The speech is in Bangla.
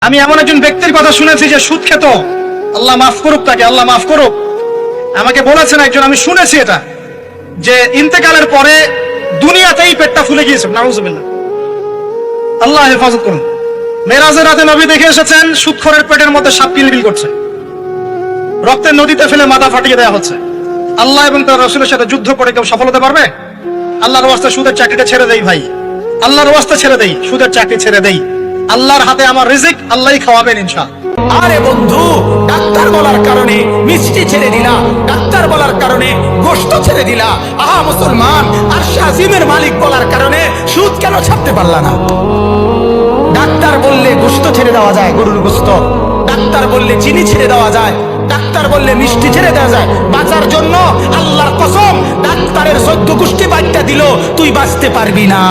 আমি এমন একজন ব্যক্তির কথা শুনেছি যে সুদ খেত, আল্লাহ মাফ করুক তাকে, আল্লাহ মাফ করুক। আমাকে বলেছেন একজন, আমি শুনেছি এটা, যে ইন্তেকালের পরে দুনিয়াতেই পেটটা ফুলে গিয়েছে। নাউজুবিল্লাহ, আল্লাহ হেফাজত করুন। মেরাজের রাতে নবী দেখে এসেছেন সুদখোরের পেটের মধ্যে সাপ কিলবিল করছে, রক্তের নদীতে ফেলে মাথা ফাটিয়ে দেওয়া হচ্ছে। আল্লাহ এবং তার রাসূলের সাথে যুদ্ধ করে কেউ সফল হতে পারবে? আল্লাহর ওয়াস্তে সুদের চাকরিটা ছেড়ে দেই ভাই, আল্লাহর ওয়াস্তে ছেড়ে দেই, সুদের চাকরি ছেড়ে দেই। আল্লাহর হাতে আমার রিজিক, আল্লাহই খাওয়াবেন ইনশাআল্লাহ। আরে বন্ধু, ডাক্তার বলার কারণে মিষ্টি ছেড়ে দিলা, ডাক্তার বলার কারণে গোশত ছেড়ে দিলা। আহা মুসলমান, আরশে আজিমের মালিক বলার কারণে সুদ কেন ছাড়তে পারলা না? ডাক্তার বললে গোশত ছেড়ে দেওয়া যায়, গরুর গোশত। ডাক্তার বললে চিনি ছেড়ে দেওয়া যায়, ডাক্তার বললে মিষ্টি ছেড়ে দেওয়া যায়। বাঁচার জন্য আল্লাহর কসম, ডাক্তারের 14 গোষ্ঠী বাচ্চা দিল, তুই বাঁচতে পারবি না।